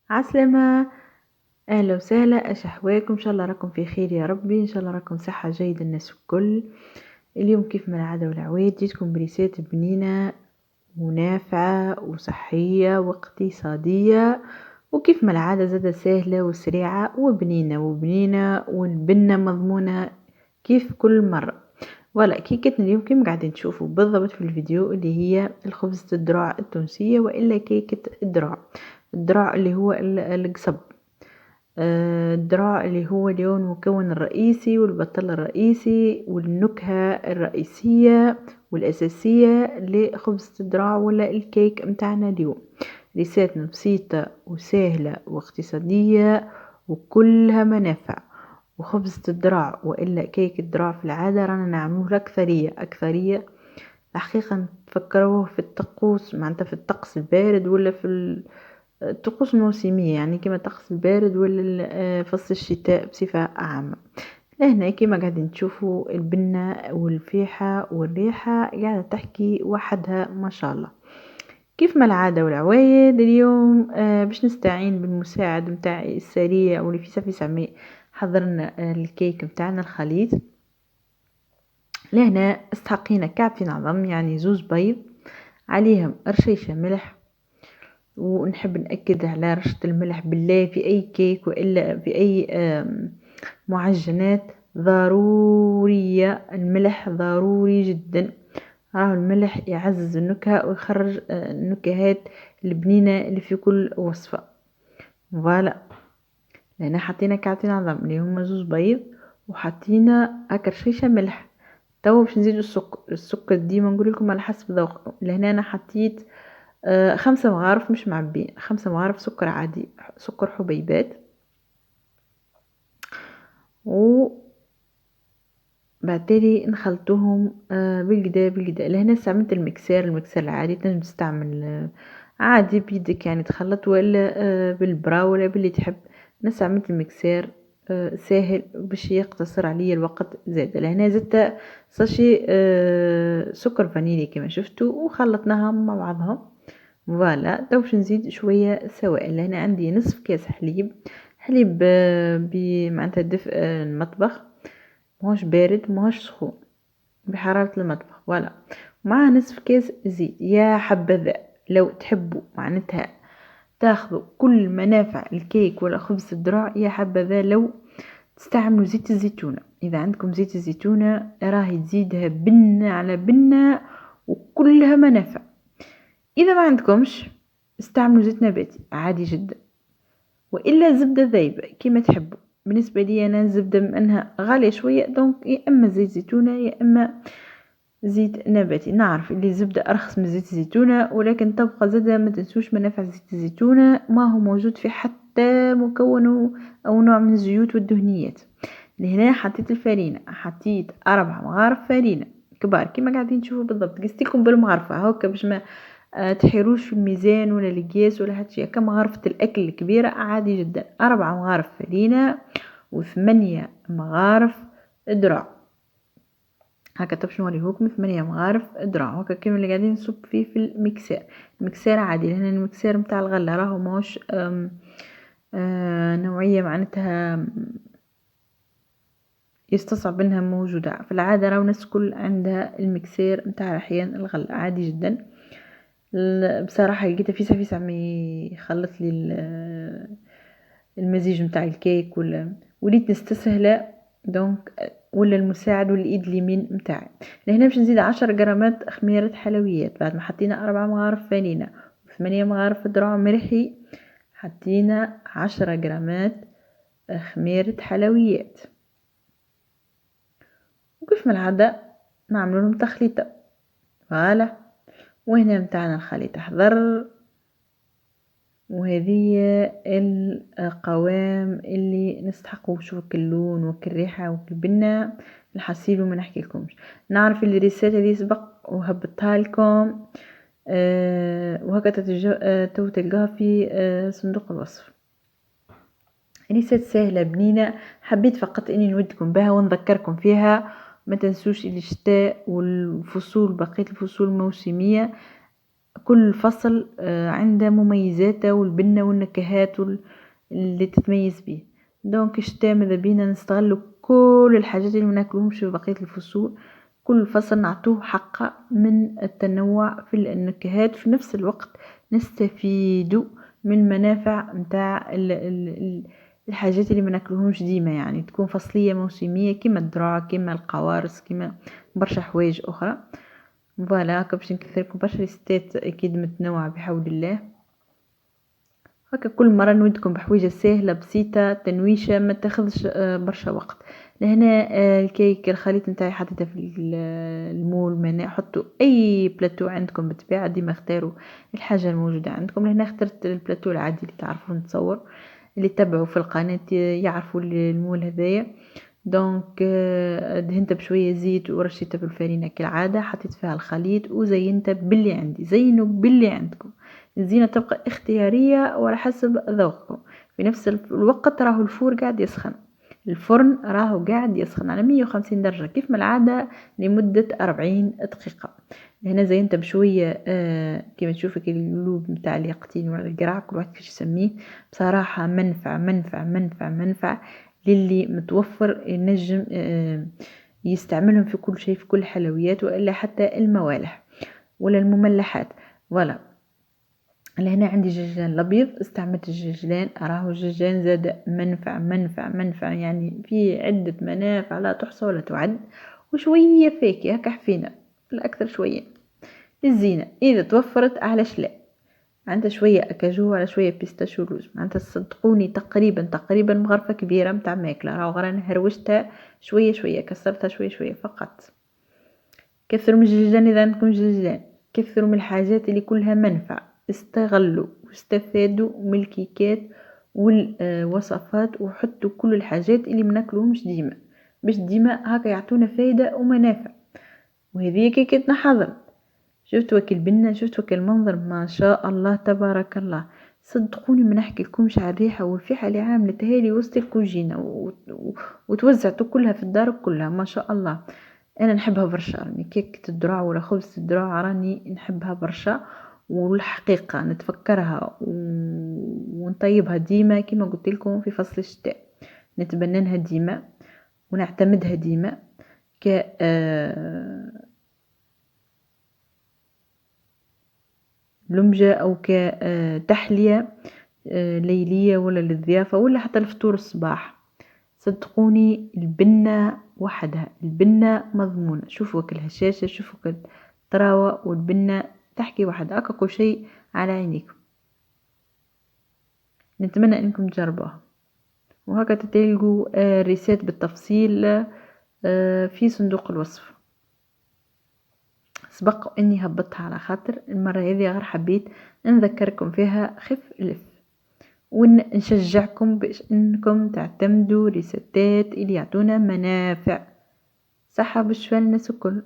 عسلامة. أهلا وسهلا، اش احوالكم؟ ان شاء الله راكم في خير يا ربي، ان شاء الله راكم صحة جيدة الناس الكل. اليوم كيف ما العادة والعواد جيتكم بريسات بنينة ونافعة وصحية واقتصادية، وكيف ما العادة زادة سهلة وسريعة وبنينة والبنة مضمونة كيف كل مرة. ولا كيكتنا اليوم كيما قاعدين تشوفوا بالضبط في الفيديو اللي هي الخبزة الذراع التونسية، وإلا كيكة الذراع اللي هو القصب. الذراع اللي هو اليوم المكون الرئيسي والبطل الرئيسي والنكهة الرئيسية والأساسية لخبزة الذراع ولا الكيك متاعنا اليوم. ريساتنا بسيطة وسهلة واقتصادية وكلها منافع. وخبزة الذراع وإلا كيك الذراع في العادة رانا نعملوه أكثرية الحقيقة نفكروه في الطقوس، معناتها في الطقس البارد ولا في الطقوس الموسمية، يعني كما الطقس البارد ولا فصل الشتاء بصفة عامة. لهنا كما قاعدين تشوفوا البنة والفيحة والريحة قاعدة تحكي وحدها ما شاء الله. كيف ما العادة والعوايد اليوم باش نستعين بالمساعد متاعي السريع واللي في سمي حضرنا الكيك متاعنا الخليط. لهنا استحقينا كعبين عظم، يعني زوز بيض عليهم رشيشة ملح، ونحب نأكد على رشة الملح بالله في أي كيك وإلا في أي معجنات ضرورية. الملح ضروري جدا، راه الملح يعزز النكهة ويخرج النكهات البنينة اللي في كل وصفة. فوالا لأن حطينا كعبين عظم اللي هما زوز بيض وحطينا هكا رشيشة ملح. تو باش نزيدو السكر ديما نقول لكم على حسب ذوقكم. لهنا انا حطيت 5 مغارف مش معبين، 5 مغارف سكر عادي، سكر حبيبات. و بعتالي نخلطوهم بالقدا. لهنا استعملت المكسر العادي، تنجم تستعمل عادي بيدك يعني تخلط، ولا بالبرا ولا باللي تحب. انا استعملت المكسر ساهل باش يقتصر عليا الوقت. زاد لهنا زدت ساشي سكر فانيلي كما شفتوا وخلطناهم مع بعضهم. فوالا تو باش نزيد شويه سوائل. هنا عندي نصف كاس حليب معناتها دفء المطبخ، ماهوش بارد ماهوش سخون، بحرارة المطبخ. فوالا مع نصف كاس زيت. يا حبذا لو تحبوا معناتها تاخذوا كل منافع الكيك ولا خبز الذراع، يا حبذا لو تستعملوا زيت الزيتونة. اذا عندكم زيت الزيتونة راهي تزيدها بنة على بنة وكلها منافع. اذا ما عندكمش استعملوا زيت نباتي عادي جدا، والا زبده ذايبه كيما تحبوا. بالنسبه لي انا الزبده من انها غاليه شويه، دونك يا اما زيت زيتونه يا اما زيت نباتي. نعرف اللي الزبده ارخص من زيت الزيتونه، ولكن تبقى زاده ما تنسوش منافع زيت الزيتونه، ما هو موجود في حتى مكون او نوع من الزيوت والدهنيات. لهنا حطيت الفرينه، حطيت 4 مغارف فرينه كبار كيما قاعدين تشوفوا بالضبط. قست لكم بالمغرفه هكا باش ما تحيروش في الميزان ولا القياس ولا هادشي. هكا مغرفة الأكل الكبيرة عادي جدا. 4 مغارف فرينة و8 مغارف ذراع. هكا باش نوريهوكم 8 مغارف ذراع هكا كيما اللي قاعدين نصب فيه في المكسار عادي. لهنا المكسار متاع الغله راهو ماهوش نوعيه معناتها يستصعب انها موجوده في العاده. راهو الناس كل عندها المكسار متاع احيان الغله عادي جدا. بصراحه لقيتها فيسع عم يخلط لي المزيج متاع الكيك، ولا وليت نستسهله دونك ولا المساعد ولا الايد اليمين متاعي. لهنا باش نزيد 10 غرامات خميره حلويات. بعد ما حطينا 4 مغارف فانيلة و8 مغارف ذراع مرحي، حطينا 10 غرامات خميره حلويات. وكيف ما العاده نعملوا لهم تخليطه. فوالا وهنا متاعنا الخليط حضر، وهذه القوام اللي نستحقوا. شوف اللون والريحه والبنه الحصيل وما نحكي لكمش. نعرف اللي ريسات هذه سبق وهبطها لكم وهكا تو تلقاها في صندوق الوصف. ريسات سهله بنينه، حبيت فقط اني نودكم بها ونذكركم فيها. ما تنسوش اللي الشتاء والفصول بقيه الفصول الموسميه كل فصل عنده مميزاته والبنة والنكهات اللي تتميز بيه. دونك الشتا ماذا بينا نستغلوا كل الحاجات اللي مناكلهمش في بقية الفصول، كل فصل نعطوه حقه من التنوع في النكهات، في نفس الوقت نستفيدوا من منافع متاع الحاجات اللي مناكلهمش ديما، يعني تكون فصلية موسمية كما الذرة كما القوارص كما برشا حوايج اخرى. فوالا هاكا باش نكثر لكم برشا ريستات اكيد متنوعه بحول الله. هاكا كل مره نودكم بحويجه سهله بسيطه تنويشه ما تاخذش برشا وقت. لهنا الكيك الخليط نتاعي حطيته في المول. منا حطوا اي بلاتو عندكم بالطبيعه، ديما اختاروا الحاجه الموجوده عندكم. لهنا اخترت البلاتو العادي اللي تعرفون تصور، اللي تتبعوا في القناه يعرفوا المول هذايا. دونك دهنت بشويه زيت ورشيته بالفرينه كالعاده، حطيت فيها الخليط وزينته باللي عندي. زينوا باللي عندكم، الزينه تبقى اختياريه وعلى حسب ذوقكم. في نفس الوقت راهو الفور قاعد يسخن، الفرن راهو قاعد يسخن على 150 درجه كيف ما العاده لمده 40 دقيقه. هنا زينت بشويه كما تشوفوا اللوب نتاع اليقطين ولا القرع كل واحد كيفاش يسميه. بصراحه منفع منفع منفع منفع للي متوفر ينجم يستعملهم في كل شيء، في كل حلويات والا حتى الموالح ولا المملحات. فوالا لهنا عندي الجزجان الابيض، استعملت الجزجان. راهو الجزجان زاد منفع منفع منفع، يعني فيه عدة منافع لا تحصى ولا تعد. وشوية فاكهة هكا حفينة الأكثر شوية الزينة إذا توفرت، علاش لا. عندها شوية أكاجو على شوية بيستاشيو روز، معناتها صدقوني تقريبا مغرفة كبيرة متاع ماكلة. راهو غراني هروشتها شوية شوية، كسرتها شوية شوية فقط. كثروا من الجزجان إذا عندكم جزجان، كثروا من الحاجات اللي كلها منفع. استغلوا واستفادوا من الكيكات والوصفات، وحطوا كل الحاجات اللي مناكلوهمش ديما باش ديما هكا يعطونا فايدة ومنافع. وهذه كيكتنا حضر. شفتوا كل بنة، شفتوا كل منظر، ما شاء الله تبارك الله. صدقوني ما نحكي لكمش على الريحه والفيحه اللي عاملتها لي وسط الكوجينه وتوزعتوا كلها في الدار كلها، ما شاء الله. انا نحبها برشا، راني كيكه الذرع ولا خبز الذرع راني نحبها برشا، والحقيقه نتفكرها ونطيبها ديما كما قلت لكم في فصل الشتاء. نتبننها ديما ونعتمدها ديما ك لمجة أو كتحلية ليلية ولا للضيافة ولا حتى الفطور الصباح. صدقوني البنة وحدها، البنة مضمونة. شوفوا الهشاشة، شوفوا الطراوة والبنة تحكي وحدها. هكا كل شيء على عينيكم. نتمنى انكم تجربوها، وهكا تلقوا ريسات بالتفصيل في صندوق الوصف. سبق اني هبطتها على خاطر المرة هذه غير حبيت نذكركم فيها خف الف، ونشجعكم باش انكم تعتمدوا ريستات اللي يعطونا منافع. صحة بالشفاء للناس الكل.